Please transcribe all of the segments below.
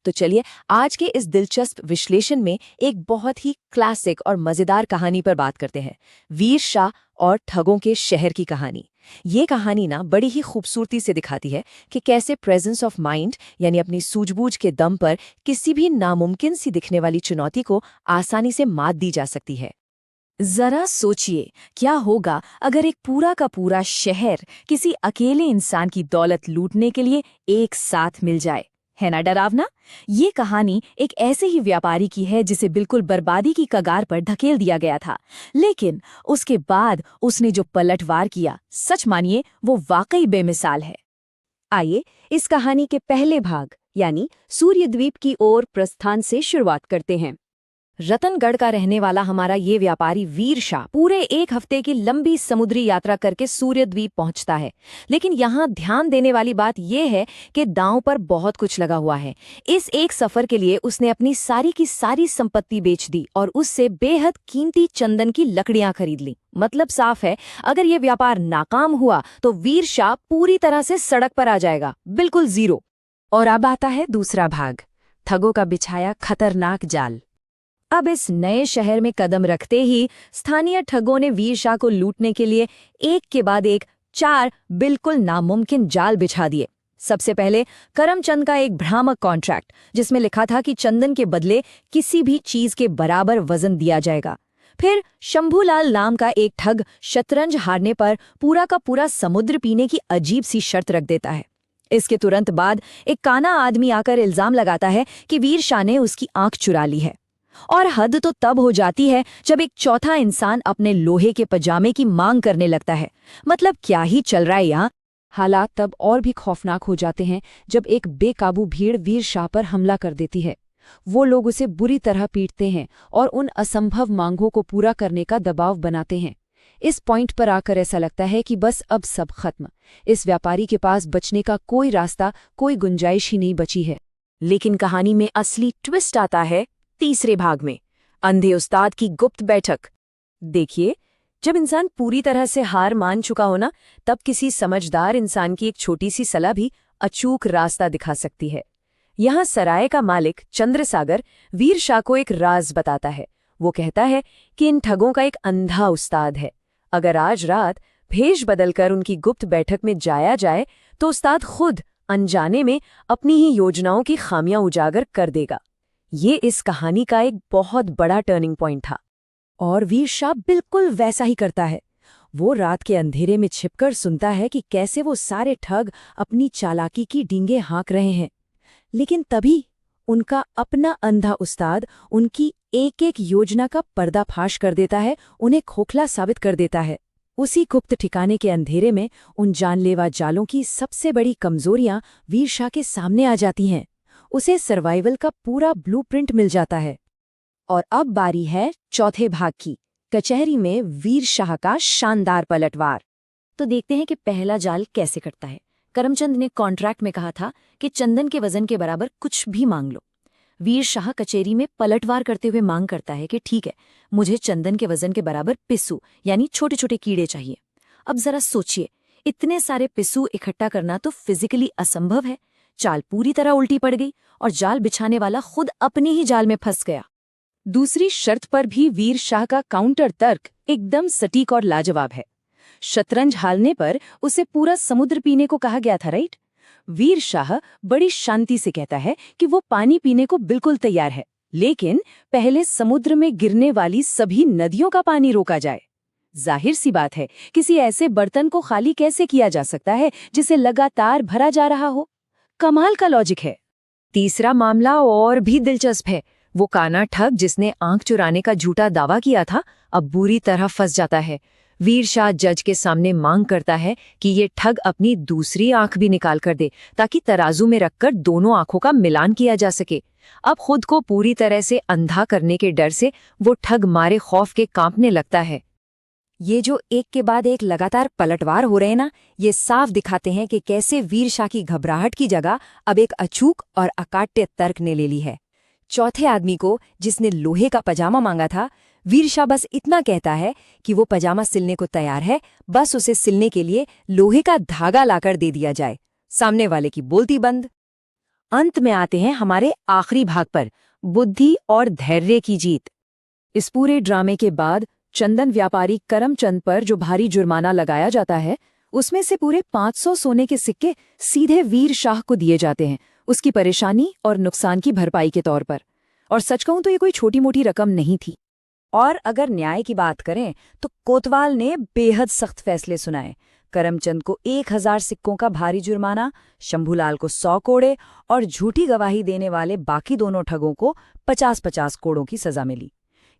तो चलिए आज के इस दिलचस्प विश्लेषण में एक बहुत ही क्लासिक और मजेदार कहानी पर बात करते हैं, वीर शाह और ठगों के शहर की कहानी। ये कहानी ना बड़ी ही खूबसूरती से दिखाती है कि कैसे प्रेजेंस ऑफ माइंड यानी अपनी सूझबूझ के दम पर किसी भी नामुमकिन सी दिखने वाली चुनौती को आसानी से मात दी जा सकती है। जरा सोचिए, क्या होगा अगर एक पूरा का पूरा शहर किसी अकेले इंसान की दौलत लूटने के लिए एक साथ मिल जाए। है ना डरावना? ये कहानी एक ऐसे ही व्यापारी की है जिसे बिल्कुल बर्बादी की कगार पर धकेल दिया गया था, लेकिन उसके बाद उसने जो पलटवार किया, सच मानिए वो वाकई बेमिसाल है। आइए इस कहानी के पहले भाग यानी सूर्यद्वीप की ओर प्रस्थान से शुरुआत करते हैं। रतनगढ़ का रहने वाला हमारा ये व्यापारी वीर शाह पूरे एक हफ्ते की लंबी समुद्री यात्रा करके सूर्यद्वीप पहुंचता है। लेकिन यहाँ ध्यान देने वाली बात यह है कि दांव पर बहुत कुछ लगा हुआ है। इस एक सफर के लिए उसने अपनी सारी की सारी संपत्ति बेच दी और उससे बेहद कीमती चंदन की लकड़ियां खरीद ली। मतलब साफ है, अगर ये व्यापार नाकाम हुआ तो वीर शाह पूरी तरह से सड़क पर आ जाएगा, बिल्कुल जीरो। और अब आता है दूसरा भाग, ठगों का बिछाया खतरनाक जाल। अब इस नए शहर में कदम रखते ही स्थानीय ठगों ने वीर शाह को लूटने के लिए एक के बाद एक 4 बिल्कुल नामुमकिन जाल बिछा दिए। सबसे पहले करमचंद का एक भ्रामक कॉन्ट्रैक्ट, जिसमें लिखा था कि चंदन के बदले किसी भी चीज के बराबर वजन दिया जाएगा। फिर शंभूलाल नाम का एक ठग शतरंज हारने पर पूरा का पूरा समुद्र पीने की अजीब सी शर्त रख देता है। इसके तुरंत बाद एक काना आदमी आकर इल्जाम लगाता है कि वीर शाह ने उसकी आंख चुरा ली है। और हद तो तब हो जाती है जब एक चौथा इंसान अपने लोहे के पजामे की मांग करने लगता है। मतलब क्या ही चल रहा है यहाँ। हालात तब और भी खौफनाक हो जाते हैं जब एक बेकाबू भीड़ वीर शाह पर हमला कर देती है। वो लोग उसे बुरी तरह पीटते हैं और उन असंभव मांगों को पूरा करने का दबाव बनाते हैं। इस पॉइंट पर आकर ऐसा लगता है कि बस अब सब खत्म। इस व्यापारी के पास बचने का कोई रास्ता, कोई गुंजाइश ही नहीं बची है। लेकिन कहानी में असली ट्विस्ट आता है तीसरे भाग में, अंधे उस्ताद की गुप्त बैठक। देखिए, जब इंसान पूरी तरह से हार मान चुका हो ना, तब किसी समझदार इंसान की एक छोटी सी सलाह भी अचूक रास्ता दिखा सकती है। यहाँ सराय का मालिक चंद्रसागर वीर शाह को एक राज बताता है। वो कहता है कि इन ठगों का एक अंधा उस्ताद है। अगर आज रात भेष बदलकर उनकी गुप्त बैठक में जाया जाए तो उस्ताद खुद अनजाने में अपनी ही योजनाओं की खामियां उजागर कर देगा। ये इस कहानी का एक बहुत बड़ा टर्निंग पॉइंट था। और वीर शाह बिल्कुल वैसा ही करता है। वो रात के अंधेरे में छिपकर सुनता है कि कैसे वो सारे ठग अपनी चालाकी की डींगे हाँक रहे हैं। लेकिन तभी उनका अपना अंधा उस्ताद उनकी एक एक योजना का पर्दाफाश कर देता है, उन्हें खोखला साबित कर देता है। उसी गुप्त ठिकाने के अंधेरे में उन जानलेवा जालों की सबसे बड़ी कमजोरियां वीर शाह के सामने आ जाती हैं। उसे सर्वाइवल का पूरा ब्लूप्रिंट मिल जाता है। और अब बारी है चौथे भाग की, कचहरी में वीर शाह का शानदार पलटवार। तो देखते हैं कि पहला जाल कैसे कटता है। करमचंद ने कॉन्ट्रैक्ट में कहा था कि चंदन के वजन के बराबर कुछ भी मांग लो। वीर शाह कचहरी में पलटवार करते हुए मांग करता है कि ठीक है, मुझे चंदन के वजन के बराबर पिस्सू यानी छोटे छोटे कीड़े चाहिए। अब जरा सोचिए, इतने सारे पिस्सू इकट्ठा करना तो फिजिकली असंभव है। चाल पूरी तरह उल्टी पड़ गई और जाल बिछाने वाला खुद अपने ही जाल में फंस गया। दूसरी शर्त पर भी वीर शाह का काउंटर तर्क एकदम सटीक और लाजवाब है। शतरंज हारने पर उसे पूरा समुद्र पीने को कहा गया था, राइट? वीर शाह बड़ी शांति से कहता है कि वो पानी पीने को बिल्कुल तैयार है, लेकिन पहले समुद्र में गिरने वाली सभी नदियों का पानी रोका जाए। जाहिर सी बात है, किसी ऐसे बर्तन को खाली कैसे किया जा सकता है जिसे लगातार भरा जा रहा हो? कमाल का लॉजिक है। तीसरा मामला और भी दिलचस्प है। वो काना ठग जिसने आंख चुराने का झूठा दावा किया था, अब बुरी तरह फंस जाता है। वीर शाह जज के सामने मांग करता है कि ये ठग अपनी दूसरी आंख भी निकाल कर दे, ताकि तराजू में रखकर दोनों आंखों का मिलान किया जा सके। अब खुद को पूरी तरह से अंधा करने के डर से वो ठग मारे खौफ के कांपने लगता है। ये जो एक के बाद एक लगातार पलटवार हो रहे हैं ना, ये साफ दिखाते हैं कि कैसे वीर शाह की घबराहट की जगह अब एक अचूक और अकाट्य तर्क ने ले ली है। चौथे आदमी को, जिसने लोहे का पजामा मांगा था, वीर शाह बस इतना कहता है कि वो पजामा सिलने को तैयार है, बस उसे सिलने के लिए लोहे का धागा लाकर दे दिया जाए। सामने वाले की बोलती बंद। अंत में आते हैं हमारे आखिरी भाग पर, बुद्धि और धैर्य की जीत। इस पूरे ड्रामे के बाद चंदन व्यापारी करमचंद पर जो भारी जुर्माना लगाया जाता है, उसमें से पूरे 500 सोने के सिक्के सीधे वीर शाह को दिए जाते हैं, उसकी परेशानी और नुकसान की भरपाई के तौर पर। और सच कहूं तो ये कोई छोटी मोटी रकम नहीं थी। और अगर न्याय की बात करें तो कोतवाल ने बेहद सख्त फैसले सुनाए। करमचंद को 1000 सिक्कों का भारी जुर्माना, शंभूलाल को 100 कोड़े और झूठी गवाही देने वाले बाकी दोनों ठगों को 50-50 कोड़ों की सजा मिली।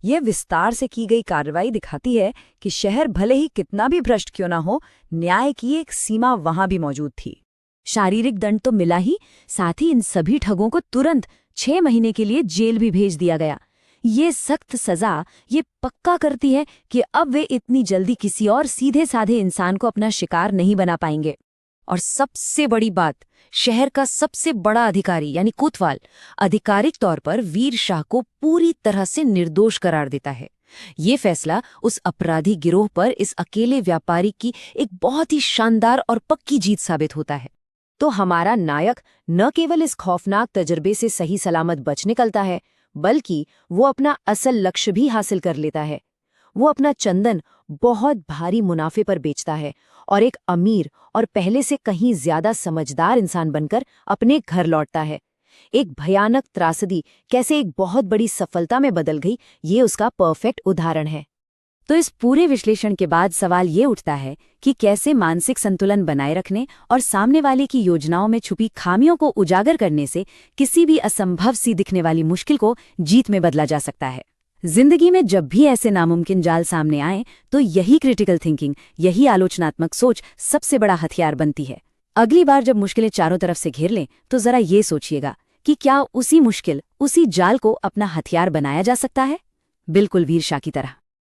ये विस्तार से की गई कार्रवाई दिखाती है कि शहर भले ही कितना भी भ्रष्ट क्यों ना हो, न्याय की एक सीमा वहां भी मौजूद थी। शारीरिक दंड तो मिला ही, साथ ही इन सभी ठगों को तुरंत 6 महीने के लिए जेल भी भेज दिया गया। ये सख्त सजा ये पक्का करती है कि अब वे इतनी जल्दी किसी और सीधे साधे इंसान को अपना शिकार नहीं बना पाएंगे। और सबसे बड़ी बात, शहर का सबसे बड़ा अधिकारी यानी कोतवाल आधिकारिक तौर पर वीर शाह को पूरी तरह से निर्दोष करार देता है। ये फैसला उस अपराधी गिरोह पर इस अकेले व्यापारी की एक बहुत ही शानदार और पक्की जीत साबित होता है। तो हमारा नायक न केवल इस खौफनाक तजर्बे से सही सलामत बच निकलता है, बल्कि वो अपना असल लक्ष्य भी हासिल कर लेता है। वो अपना चंदन बहुत भारी मुनाफे पर बेचता है और एक अमीर और पहले से कहीं ज्यादा समझदार इंसान बनकर अपने घर लौटता है। एक भयानक त्रासदी कैसे एक बहुत बड़ी सफलता में बदल गई, ये उसका परफेक्ट उदाहरण है। तो इस पूरे विश्लेषण के बाद सवाल ये उठता है कि कैसे मानसिक संतुलन बनाए रखने और सामने वाले की योजनाओं में छुपी खामियों को उजागर करने से किसी भी असंभव सी दिखने वाली मुश्किल को जीत में बदला जा सकता है। जिंदगी में जब भी ऐसे नामुमकिन जाल सामने आए तो यही क्रिटिकल थिंकिंग, यही आलोचनात्मक सोच सबसे बड़ा हथियार बनती है। अगली बार जब मुश्किलें चारों तरफ से घेर लें तो जरा ये सोचिएगा कि क्या उसी मुश्किल, उसी जाल को अपना हथियार बनाया जा सकता है, बिल्कुल वीर शाह की तरह।